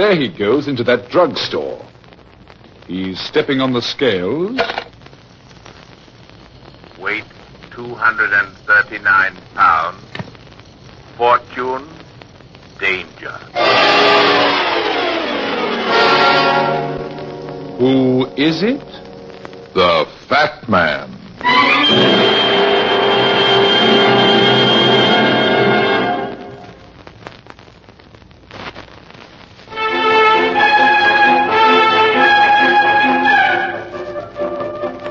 There he goes into that drugstore. He's stepping on the scales. Weight 239 pounds. Fortune, danger. Who is it? The Fat Man.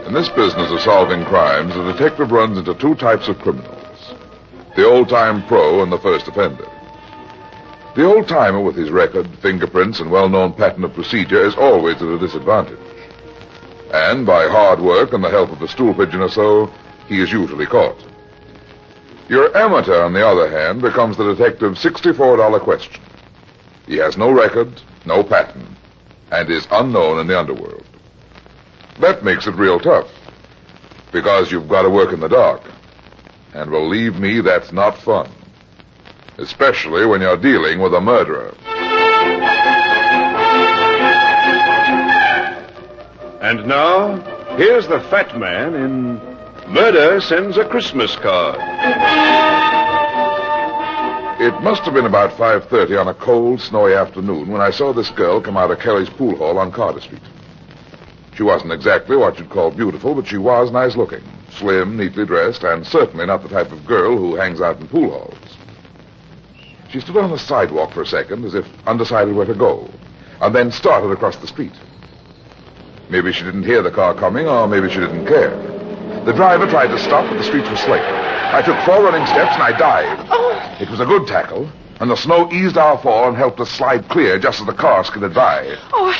In this business of solving crimes, the detective runs into two types of criminals. The old-time pro and the first offender. The old-timer with his record, fingerprints, and well-known pattern of procedure is always at a disadvantage. And by hard work and the help of a stool pigeon or so, he is usually caught. Your amateur, on the other hand, becomes the detective's $64 question. He has no record, no pattern, and is unknown in the underworld. That makes it real tough, because you've got to work in the dark. And believe me, that's not fun. Especially when you're dealing with a murderer. And now, here's the Fat Man in Murder Sends a Christmas Card. It must have been about 5:30 on a cold, snowy afternoon when I saw this girl come out of Kelly's pool hall on Carter Street. She wasn't exactly what you'd call beautiful, but she was nice looking, slim, neatly dressed, and certainly not the type of girl who hangs out in pool halls. She stood on the sidewalk for a second, as if undecided where to go, and then started across the street. Maybe she didn't hear the car coming, or maybe she didn't care. The driver tried to stop, but the streets were slick. I took 4 running steps, and I dived. Oh. It was a good tackle, and the snow eased our fall and helped us slide clear just as the car skidded by. Oh,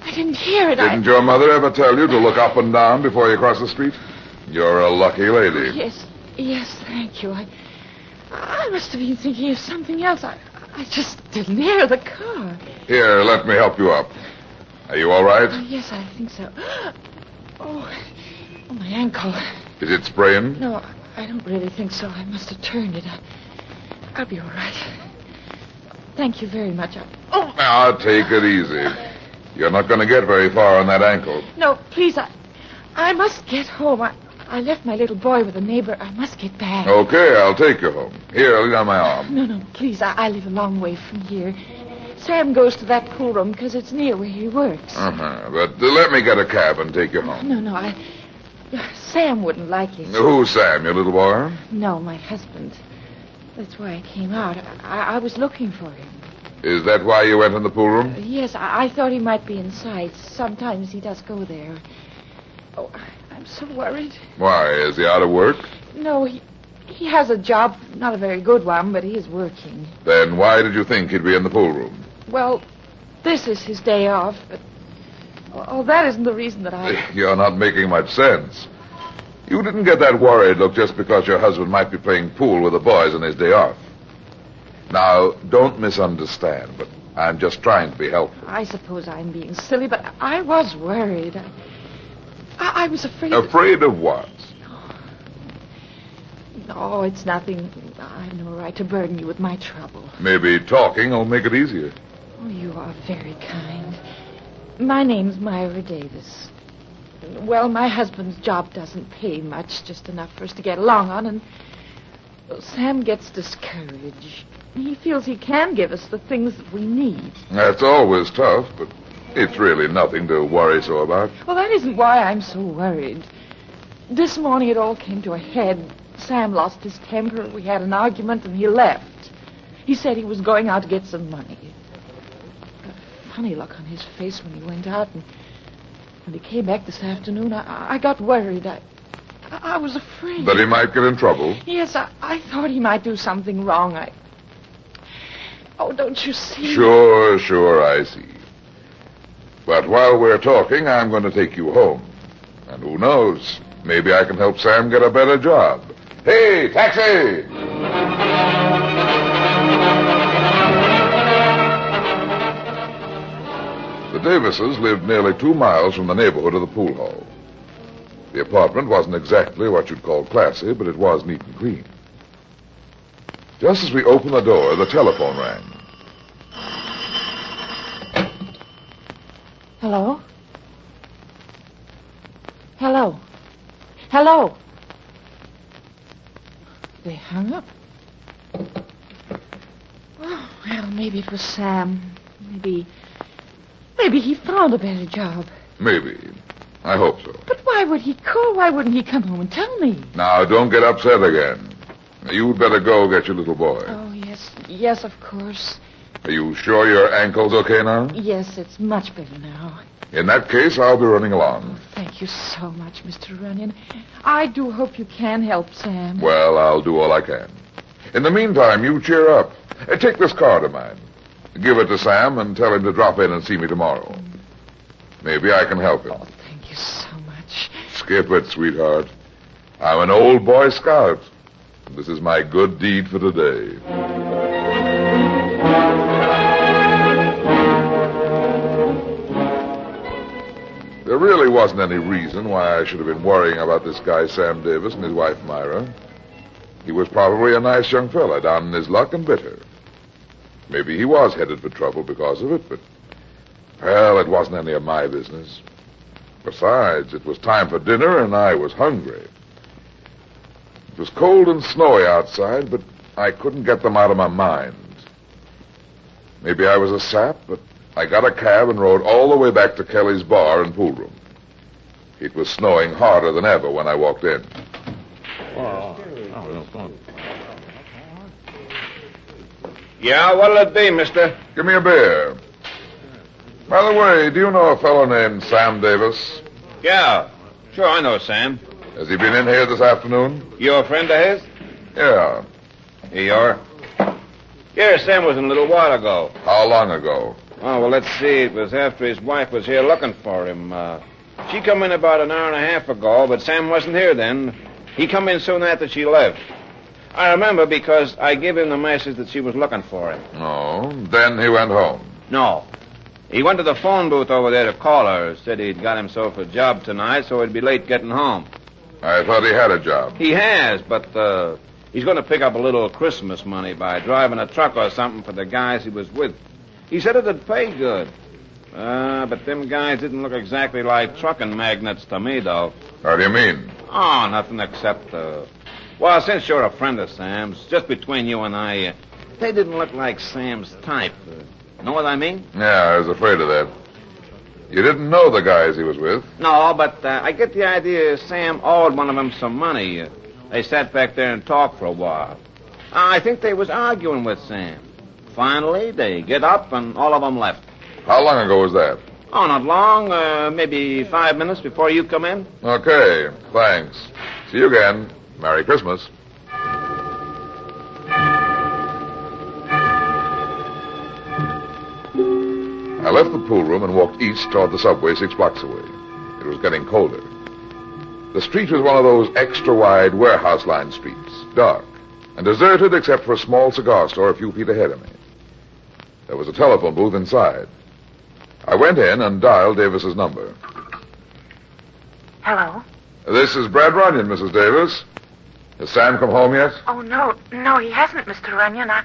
I didn't hear it. Didn't your mother ever tell you to look up and down before you cross the street? You're a lucky lady. Yes, thank you. I must have been thinking of something else. I just didn't hear the car. Here, let me help you up. Are you all right? Yes, I think so. Oh, my ankle. Is it sprained? No, I don't really think so. I must have turned it. I'll be all right. Thank you very much. Now, take it easy. You're not going to get very far on that ankle. No, please, I must get home. I left my little boy with a neighbor. I must get back. Okay, I'll take you home. Here, lean on my arm. No, please, I live a long way from here. Sam goes to that pool room because it's near where he works. But let me get a cab and take you home. No, Sam wouldn't like it. Who's Sam, your little boy? No, my husband. That's why I came out. I was looking for him. Is that why you went in the pool room? Yes, I thought he might be inside. Sometimes he does go there. Oh, I'm so worried. Why, is he out of work? No, he has a job, not a very good one, but he is working. Then why did you think he'd be in the pool room? Well, this is his day off, but... Oh, that isn't the reason that I... You're not making much sense. You didn't get that worried look just because your husband might be playing pool with the boys on his day off. Now, don't misunderstand, but I'm just trying to be helpful. I suppose I'm being silly, but I was worried. I was afraid... Afraid of what? No, it's nothing. I've no right to burden you with my trouble. Maybe talking will make it easier. Oh, you are very kind. My name's Myra Davis. Well, my husband's job doesn't pay much, just enough for us to get along on, and Sam gets discouraged. He feels he can give us the things that we need. That's always tough, but it's really nothing to worry so about. Well, that isn't why I'm so worried. This morning it all came to a head. Sam lost his temper. We had an argument, and he left. He said he was going out to get some money. A funny look on his face when he went out, and when he came back this afternoon, I got worried. I was afraid. That he might get in trouble? Yes, I thought he might do something wrong. Oh, don't you see? Sure, I see. But while we're talking, I'm going to take you home. And who knows, maybe I can help Sam get a better job. Hey, taxi! The Davises lived nearly 2 miles from the neighborhood of the pool hall. The apartment wasn't exactly what you'd call classy, but it was neat and clean. Just as we opened the door, the telephone rang. Hello? Hello? Hello? They hung up. Oh, well, maybe it was Sam. Maybe he found a better job. Maybe. I hope so. But why would he call? Why wouldn't he come home and tell me? Now, don't get upset again. You'd better go get your little boy. Oh, yes. Yes, of course. Are you sure your ankle's okay now? Yes, it's much better now. In that case, I'll be running along. Thank you so much, Mr. Runyon. I do hope you can help Sam. Well, I'll do all I can. In the meantime, you cheer up. Take this card of mine. Give it to Sam and tell him to drop in and see me tomorrow. Maybe I can help him. Oh, thank you so much. Skip it, sweetheart. I'm an old Boy Scout. This is my good deed for today. There really wasn't any reason why I should have been worrying about this guy, Sam Davis, and his wife, Myra. He was probably a nice young fella, down in his luck and bitter. Maybe he was headed for trouble because of it, but, well, it wasn't any of my business. Besides, it was time for dinner, and I was hungry. It was cold and snowy outside, but I couldn't get them out of my mind. Maybe I was a sap, but I got a cab and rode all the way back to Kelly's bar and pool room. It was snowing harder than ever when I walked in. Yeah, what'll it be, mister? Give me a beer. By the way, do you know a fellow named Sam Davis? Yeah, sure, I know Sam. Has he been in here this afternoon? You a friend of his? Yeah. Here you are. Yeah, Sam was in a little while ago. How long ago? Oh, well, let's see. It was after his wife was here looking for him. She come in about an hour and a half ago, but Sam wasn't here then. He come in soon after she left. I remember because I gave him the message that she was looking for him. Oh, then he went home. No. He went to the phone booth over there to call her. Said he'd got himself a job tonight, so he'd be late getting home. I thought he had a job. He has, but he's going to pick up a little Christmas money by driving a truck or something for the guys he was with. He said it'd pay good. But them guys didn't look exactly like trucking magnates to me, though. How do you mean? Oh, nothing except, well, since you're a friend of Sam's, just between you and I, they didn't look like Sam's type. Know what I mean? Yeah, I was afraid of that. You didn't know the guys he was with? No, but I get the idea Sam owed one of them some money. They sat back there and talked for a while. I think they was arguing with Sam. Finally, they get up and all of them left. How long ago was that? Oh, not long. Maybe 5 minutes before you come in. Okay, thanks. See you again. Merry Christmas. I left the pool room and walked east toward the subway 6 blocks away. It was getting colder. The street was one of those extra-wide warehouse-lined streets, dark, and deserted except for a small cigar store a few feet ahead of me. There was a telephone booth inside. I went in and dialed Davis's number. Hello? This is Brad Runyon, Mrs. Davis. Has Sam come home yet? Oh, no, he hasn't, Mr. Runyon. I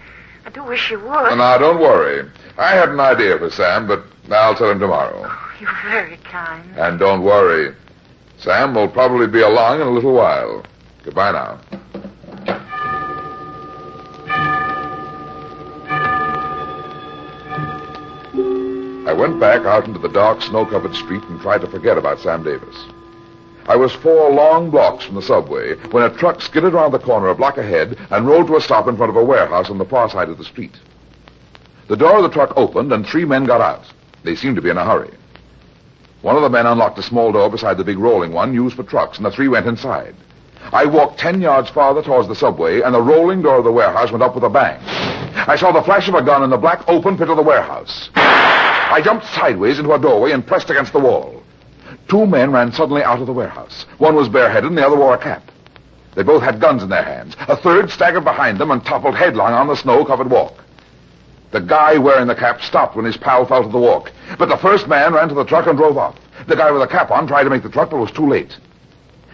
do wish you would. Now, don't worry. I had an idea for Sam, but I'll tell him tomorrow. Oh, you're very kind. And don't worry. Sam will probably be along in a little while. Goodbye now. I went back out into the dark, snow-covered street and tried to forget about Sam Davis. I was 4 long blocks from the subway when a truck skidded around the corner a block ahead and rolled to a stop in front of a warehouse on the far side of the street. The door of the truck opened and 3 men got out. They seemed to be in a hurry. One of the men unlocked a small door beside the big rolling one used for trucks, and the 3 went inside. I walked 10 yards farther towards the subway, and the rolling door of the warehouse went up with a bang. I saw the flash of a gun in the black open pit of the warehouse. I jumped sideways into a doorway and pressed against the wall. 2 men ran suddenly out of the warehouse. One was bareheaded and the other wore a cap. They both had guns in their hands. A third staggered behind them and toppled headlong on the snow-covered walk. The guy wearing the cap stopped when his pal fell to the walk. But the first man ran to the truck and drove off. The guy with the cap on tried to make the truck, but was too late.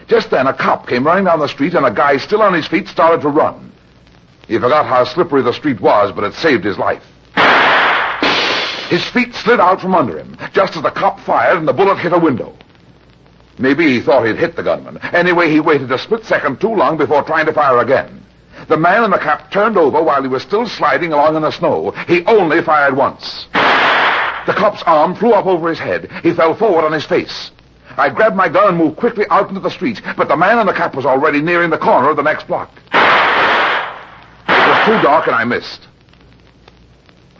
Just then, a cop came running down the street, and a guy still on his feet started to run. He forgot how slippery the street was, but it saved his life. His feet slid out from under him, just as the cop fired and the bullet hit a window. Maybe he thought he'd hit the gunman. Anyway, he waited a split second too long before trying to fire again. The man in the cap turned over while he was still sliding along in the snow. He only fired once. The cop's arm flew up over his head. He fell forward on his face. I grabbed my gun and moved quickly out into the street, but the man in the cap was already nearing the corner of the next block. It was too dark and I missed.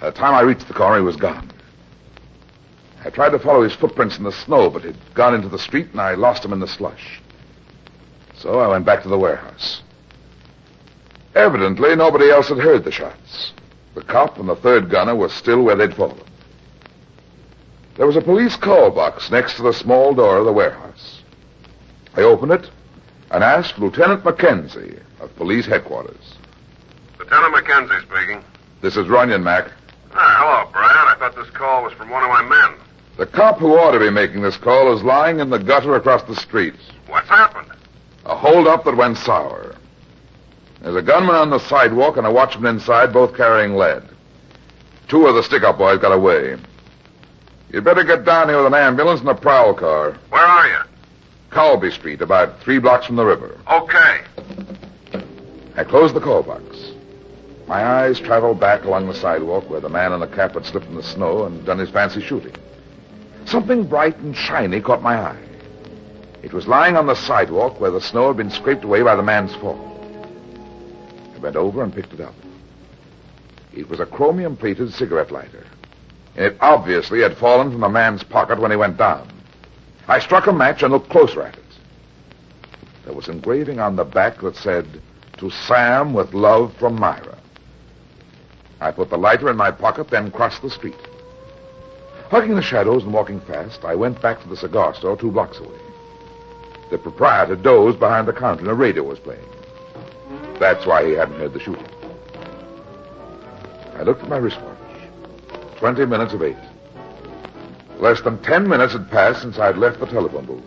By the time I reached the corner, he was gone. I tried to follow his footprints in the snow, but he'd gone into the street and I lost him in the slush. So I went back to the warehouse. Evidently, nobody else had heard the shots. The cop and the third gunner were still where they'd fallen. There was a police call box next to the small door of the warehouse. I opened it and asked Lieutenant Mackenzie of police headquarters. Lieutenant Mackenzie speaking. This is Runyon, Mac. Hello, Brad. I thought this call was from one of my men. The cop who ought to be making this call is lying in the gutter across the street. What's happened? A holdup that went sour. There's a gunman on the sidewalk and a watchman inside, both carrying lead. 2 of the stick-up boys got away. You'd better get down here with an ambulance and a prowl car. Where are you? Colby Street, about 3 blocks from the river. Okay. I closed the call box. My eyes traveled back along the sidewalk where the man in the cap had slipped in the snow and done his fancy shooting. Something bright and shiny caught my eye. It was lying on the sidewalk where the snow had been scraped away by the man's fall. I bent over and picked it up. It was a chromium-plated cigarette lighter. It obviously had fallen from the man's pocket when he went down. I struck a match and looked closer at it. There was engraving on the back that said, "To Sam with love from Myra." I put the lighter in my pocket, then crossed the street. Hugging the shadows and walking fast, I went back to the cigar store 2 blocks away. The proprietor dozed behind the counter and a radio was playing. That's why he hadn't heard the shooting. I looked at my wristwatch. 20 minutes of 8. Less than 10 minutes had passed since I'd left the telephone booth.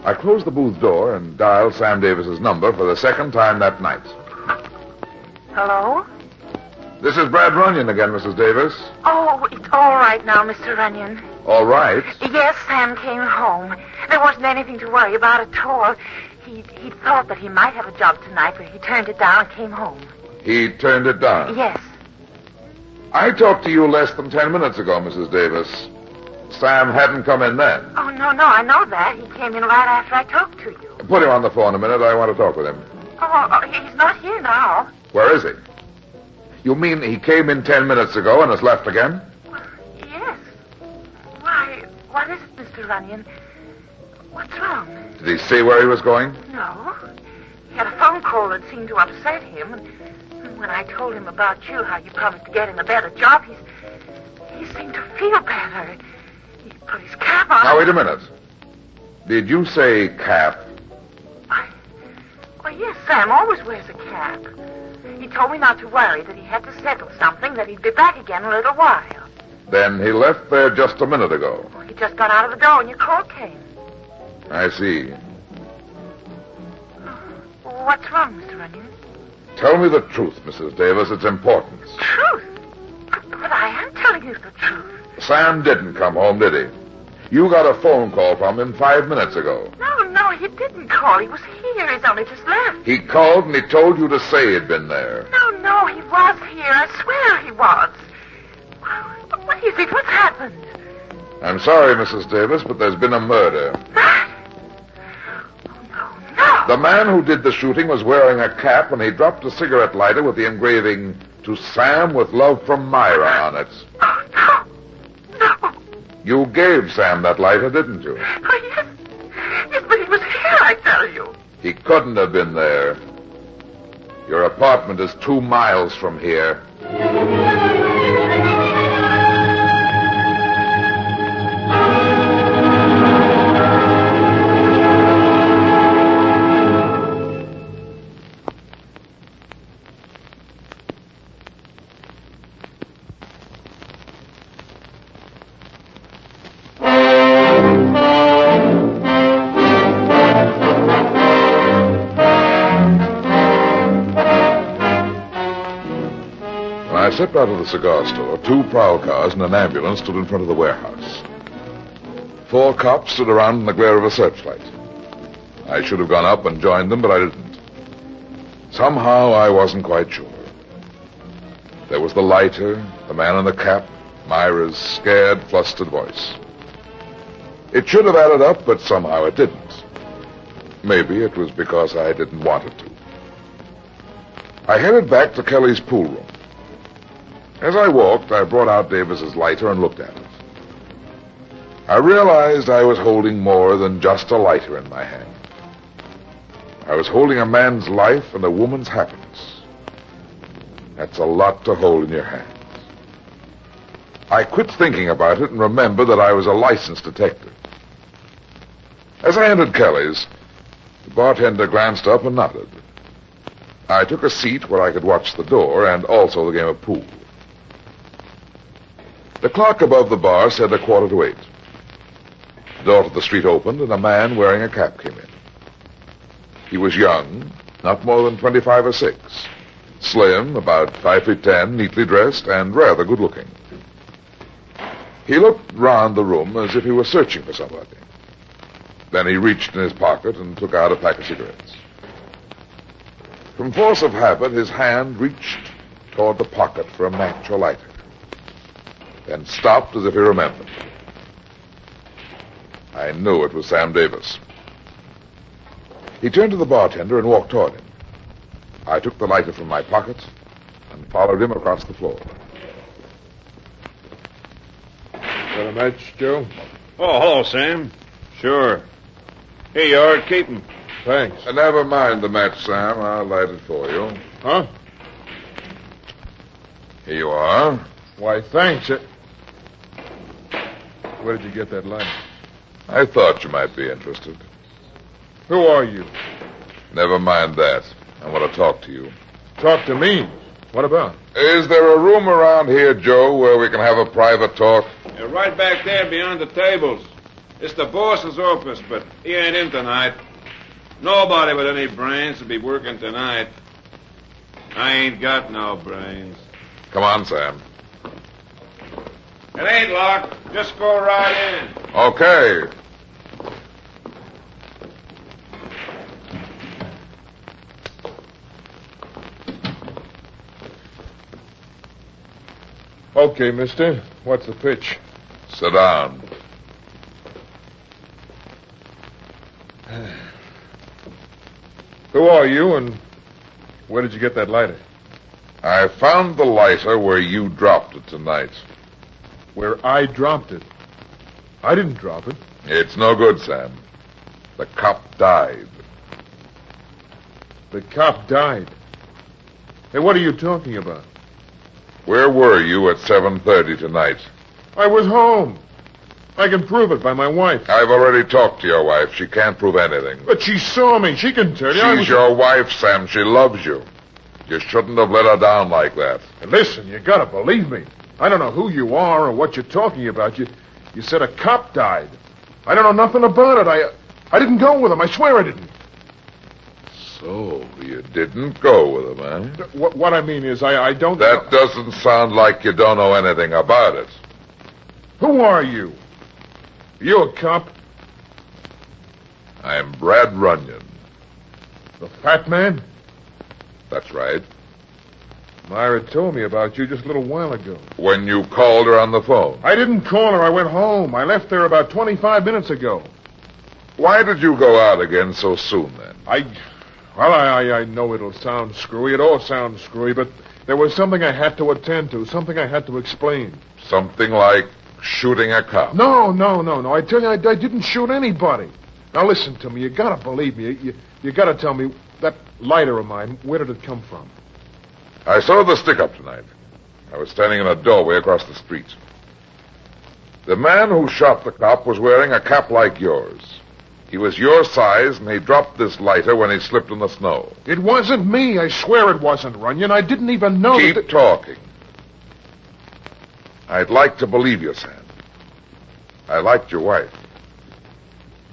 I closed the booth door and dialed Sam Davis's number for the second time that night. Hello? This is Brad Runyon again, Mrs. Davis. Oh, it's all right now, Mr. Runyon. All right. Yes, Sam came home. There wasn't anything to worry about at all. He thought that he might have a job tonight, but he turned it down and came home. He turned it down? Yes. I talked to you less than 10 minutes ago, Mrs. Davis. Sam hadn't come in then. Oh, no, I know that. He came in right after I talked to you. Put him on the phone a minute. I want to talk with him. Oh, he's not here now. Where is he? You mean he came in 10 minutes ago and has left again? Yes. Why, what is it, Mr. Runyon? What's wrong? Did he say where he was going? No. He had a phone call that seemed to upset him. And when I told him about you, how you promised to get him a better job, he seemed to feel better. He put his cap on. Now, wait a minute. Did you say cap? Why, yes, Sam always wears a cap. He told me not to worry, that he had to settle something, that he'd be back again in a little while. Then he left there just a minute ago. Well, he just got out of the door when your call came. I see. What's wrong, Mr. Runyon? Tell me the truth, Mrs. Davis. It's important. Truth? But I am telling you the truth. Sam didn't come home, did he? You got a phone call from him 5 minutes ago. No, he didn't call. He was here. He's only just left. He called and he told you to say he'd been there. No, he was here. I swear he was. What is it? What's happened? I'm sorry, Mrs. Davis, but there's been a murder. That? Oh, no. The man who did the shooting was wearing a cap and he dropped a cigarette lighter with the engraving, "To Sam with love from Myra" on it. Oh, no. You gave Sam that lighter, didn't you? Oh, yes. Yes, but he was here, I tell you. He couldn't have been there. Your apartment is 2 miles from here. stepped out of the cigar store, 2 prowl cars and an ambulance stood in front of the warehouse. 4 cops stood around in the glare of a searchlight. I should have gone up and joined them, but I didn't. Somehow I wasn't quite sure. There was the lighter, the man in the cap, Myra's scared, flustered voice. It should have added up, but somehow it didn't. Maybe it was because I didn't want it to. I headed back to Kelly's pool room. As I walked, I brought out Davis's lighter and looked at it. I realized I was holding more than just a lighter in my hand. I was holding a man's life and a woman's happiness. That's a lot to hold in your hands. I quit thinking about it and remembered that I was a licensed detective. As I entered Kelly's, the bartender glanced up and nodded. I took a seat where I could watch the door and also the game of pool. The clock above the bar said 7:45. The door to the street opened and a man wearing a cap came in. He was young, not more than 25 or 6. Slim, about 5'10", neatly dressed, and rather good-looking. He looked round the room as if he were searching for somebody. Then he reached in his pocket and took out a pack of cigarettes. From force of habit, his hand reached toward the pocket for a match or lighter, then stopped as if he remembered. I knew it was Sam Davis. He turned to the bartender and walked toward him. I took the lighter from my pocket and followed him across the floor. Got a match, Joe? Oh, hello, Sam. Sure. Here you are. Keep 'em. Thanks. Never mind the match, Sam. I'll light it for you. Huh? Here you are. Why, thanks. Where did you get that light? I thought you might be interested. Who are you? Never mind that. I want to talk to you. Talk to me. What about? Is there a room around here, Joe, where we can have a private talk? You're right back there beyond the tables. It's the boss's office, but he ain't in tonight. Nobody with any brains will be working tonight. I ain't got no brains. Come on, Sam. It ain't locked. Just go right in. Okay. Okay, mister. What's the pitch? Sit down. Who are you, and where did you get that lighter? I found the lighter where you dropped it tonight. Where I dropped it. I didn't drop it. It's no good, Sam. The cop died. The cop died. Hey, what are you talking about? Where were you at 7:30 tonight? I was home. I can prove it by my wife. I've already talked to your wife. She can't prove anything. But she saw me. She can tell you. She's your wife, Sam. She loves you. You shouldn't have let her down like that. And listen, you gotta believe me. I don't know who you are or what you're talking about. You said a cop died. I don't know nothing about it. I didn't go with him. I swear I didn't. So, you didn't go with him, eh? What I mean is, I don't... That doesn't sound like you don't know anything about it. Who are you? You a cop? I'm Brad Runyon. The fat man? That's right. Myra told me about you just a little while ago. When you called her on the phone. I didn't call her. I went home. I left there about 25 minutes ago. Why did you go out again so soon, then? I know it'll sound screwy. It all sounds screwy, but there was something I had to attend to, something I had to explain. Something like shooting a cop. No. I tell you, I didn't shoot anybody. Now, listen to me. You gotta believe me. You gotta tell me, that lighter of mine, where did it come from? I saw the stick-up tonight. I was standing in a doorway across the street. The man who shot the cop was wearing a cap like yours. He was your size, and he dropped this lighter when he slipped in the snow. It wasn't me. I swear it wasn't, Runyon. I didn't even know Keep talking. I'd like to believe you, Sam. I liked your wife.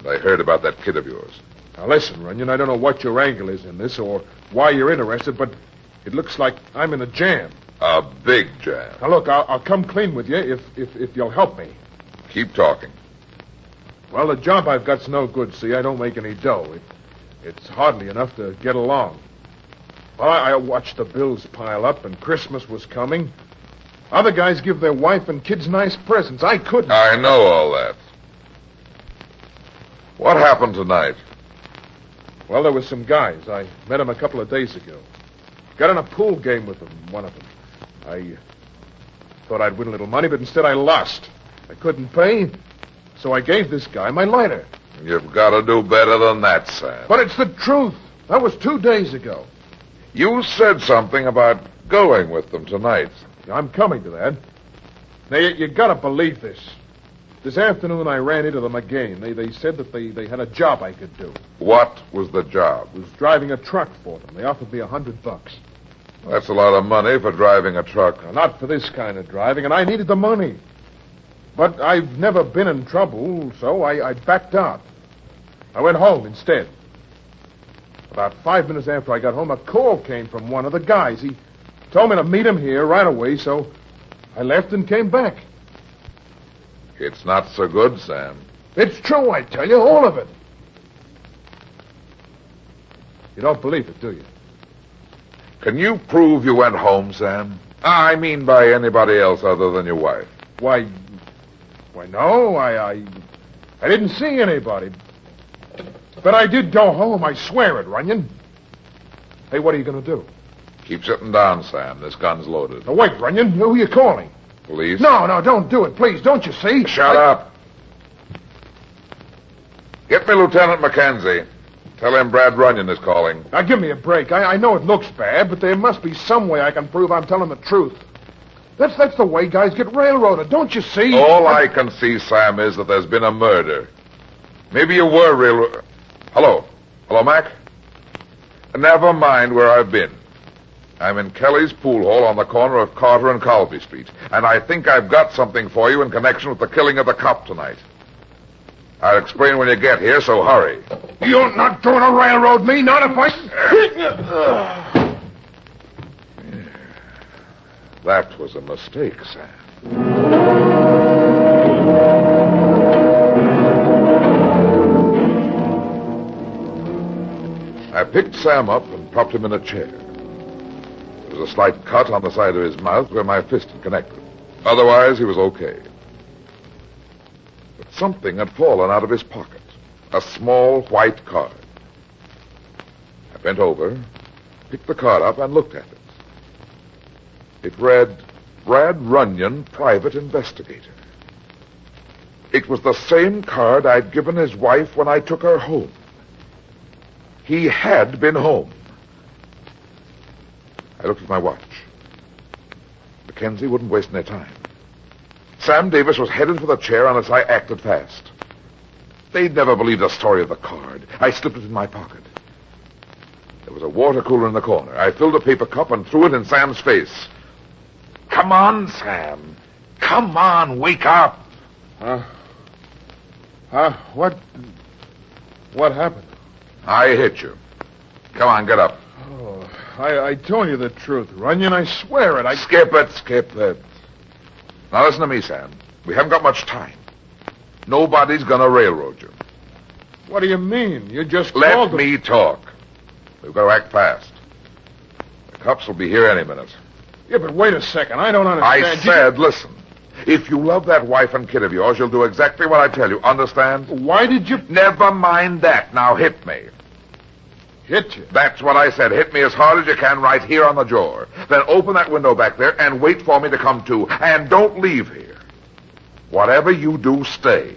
And I heard about that kid of yours. Now, listen, Runyon, I don't know what your angle is in this or why you're interested, but it looks like I'm in a jam. A big jam. Now, look, I'll come clean with you if you'll help me. Keep talking. Well, the job I've got's no good, see? I don't make any dough. It's hardly enough to get along. Well, I watched the bills pile up, and Christmas was coming. Other guys give their wife and kids nice presents. I couldn't. I know all that. What happened tonight? Well, there were some guys. I met them a couple of days ago. Got in a pool game with them, one of them. I thought I'd win a little money, but instead I lost. I couldn't pay, so I gave this guy my lighter. You've got to do better than that, Sam. But it's the truth. That was 2 days ago. You said something about going with them tonight. I'm coming to that. Now, you gotta believe this. This afternoon I ran into them again. They said that they had a job I could do. What was the job? I was driving a truck for them. They offered me $100. That's a lot of money for driving a truck. Now, not for this kind of driving, and I needed the money. But I've never been in trouble, so I backed out. I went home instead. About 5 minutes after I got home, a call came from one of the guys. He told me to meet him here right away, so I left and came back. It's not so good, Sam. It's true, I tell you, all of it. You don't believe it, do you? Can you prove you went home, Sam? I mean by anybody else other than your wife. Why, no, I didn't see anybody. But I did go home, I swear it, Runyon. Hey, what are you going to do? Keep sitting down, Sam. This gun's loaded. Now, wait, Runyon. Who are you calling? Police? No, don't do it, please. Don't you see? Shut up. Get me Lieutenant Mackenzie. Tell him Brad Runyon is calling. Now, give me a break. I know it looks bad, but there must be some way I can prove I'm telling the truth. That's the way guys get railroaded, don't you see? All I can see, Sam, is that there's been a murder. Maybe you were railroaded. Hello? Hello, Mac? Never mind where I've been. I'm in Kelly's pool hall on the corner of Carter and Colby Street, and I think I've got something for you in connection with the killing of the cop tonight. I'll explain when you get here, so hurry. You're not going to railroad me, not if I... That was a mistake, Sam. I picked Sam up and propped him in a chair. There was a slight cut on the side of his mouth where my fist had connected. Otherwise, he was okay. But something had fallen out of his pocket. A small white card. I bent over, picked the card up, and looked at it. It read, Brad Runyon, Private Investigator. It was the same card I'd given his wife when I took her home. He had been home. I looked at my watch. Mackenzie wouldn't waste any time. Sam Davis was headed for the chair unless I acted fast. They'd never believe the story of the card. I slipped it in my pocket. There was a water cooler in the corner. I filled a paper cup and threw it in Sam's face. Come on, Sam. Come on, wake up. What happened? I hit you. Come on, get up. Oh, I told you the truth, Runyon. I swear it. Skip it. Now listen to me, Sam. We haven't got much time. Nobody's gonna railroad you. What do you mean? You just Let me talk. We've got to act fast. The cops will be here any minute. Yeah, but wait a second. I don't understand. I said, listen. If you love that wife and kid of yours, you'll do exactly what I tell you. Understand? Why did you... Never mind that. Now hit me. Hit you? That's what I said. Hit me as hard as you can right here on the jaw. Then open that window back there and wait for me to come to. And don't leave here. Whatever you do, stay.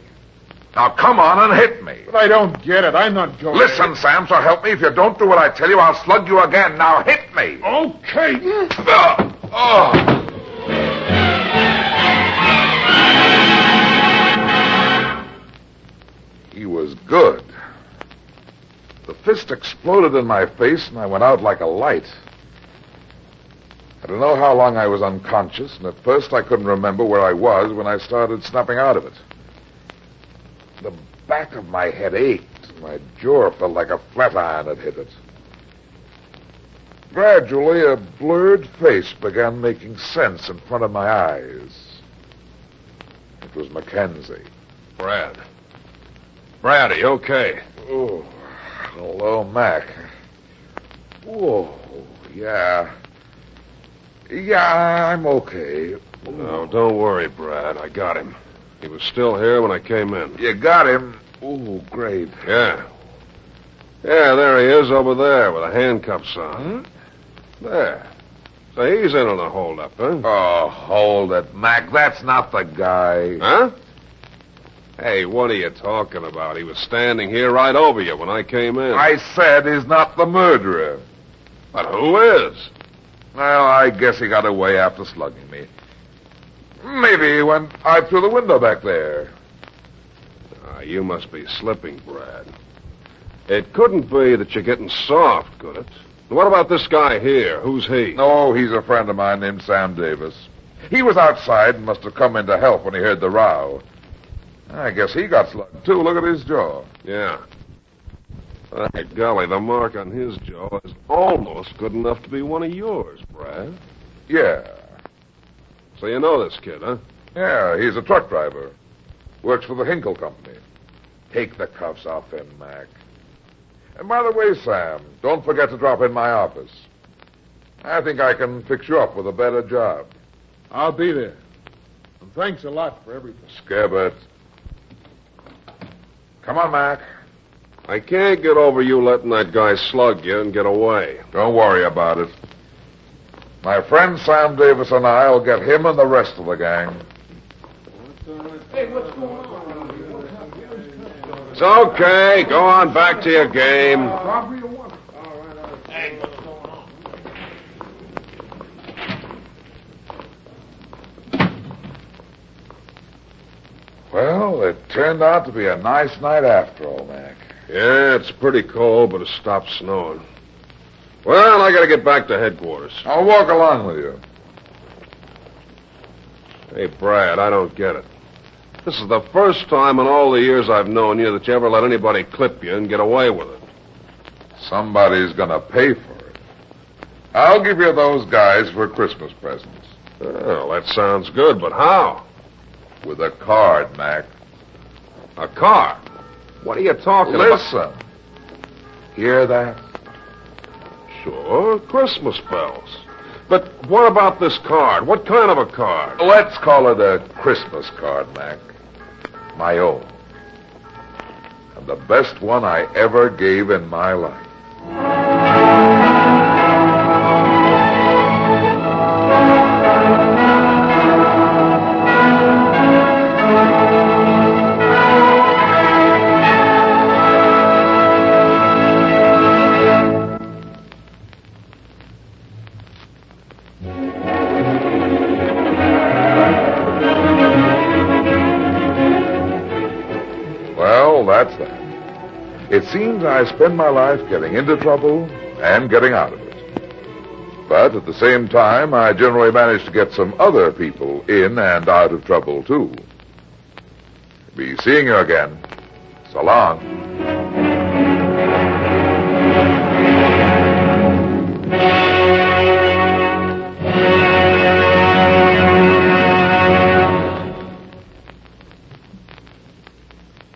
Now come on and hit me. But I don't get it. I'm not going... Listen, Sam, so help me. If you don't do what I tell you, I'll slug you again. Now hit me. Okay. He was good. The fist exploded in my face, and I went out like a light. I don't know how long I was unconscious, and at first I couldn't remember where I was when I started snapping out of it. The back of my head ached, and my jaw felt like a flat iron had hit it. Gradually, a blurred face began making sense in front of my eyes. It was Mackenzie. Brad. Brad, are you okay? Oh, hello, Mac. Whoa, yeah. Yeah, I'm okay. No, don't worry, Brad. I got him. He was still here when I came in. You got him? Oh, great. Yeah. Yeah, there he is over there with the handcuffs on. There. So he's in on the holdup, huh? Oh, hold it, Mac. That's not the guy. Huh? Hey, what are you talking about? He was standing here right over you when I came in. I said he's not the murderer. But who is? Well, I guess he got away after slugging me. Maybe he went out through the window back there. You must be slipping, Brad. It couldn't be that you're getting soft, could it? What about this guy here? Who's he? No, he's a friend of mine named Sam Davis. He was outside and must have come in to help when he heard the row. I guess he got slugged, too. Look at his jaw. Yeah. By golly, the mark on his jaw is almost good enough to be one of yours, Brad. Yeah. So you know this kid, huh? Yeah, he's a truck driver. Works for the Hinkle Company. Take the cuffs off him, Mac. And by the way, Sam, don't forget to drop in my office. I think I can fix you up with a better job. I'll be there. And thanks a lot for everything. Scabbard. Come on, Mac. I can't get over you letting that guy slug you and get away. Don't worry about it. My friend Sam Davis and I will get him and the rest of the gang. Hey, what's going on? It's okay. Go on back to your game. Robbery or what? All right. Hey, what's going on? Well, it turned out to be a nice night after all, Mac. Yeah, it's pretty cold, but it stopped snowing. Well, I gotta get back to headquarters. I'll walk along with you. Hey, Brad, I don't get it. This is the first time in all the years I've known you that you ever let anybody clip you and get away with it. Somebody's gonna pay for it. I'll give you those guys for Christmas presents. Well, that sounds good, but how? With a card, Mac. A car? What are you talking about? Listen. Hear that? Sure, Christmas bells. But what about this card? What kind of a card? Let's call it a Christmas card, Mac. My own. And the best one I ever gave in my life. That's that. It seems I spend my life getting into trouble and getting out of it. But at the same time, I generally manage to get some other people in and out of trouble, too. Be seeing you again. So long.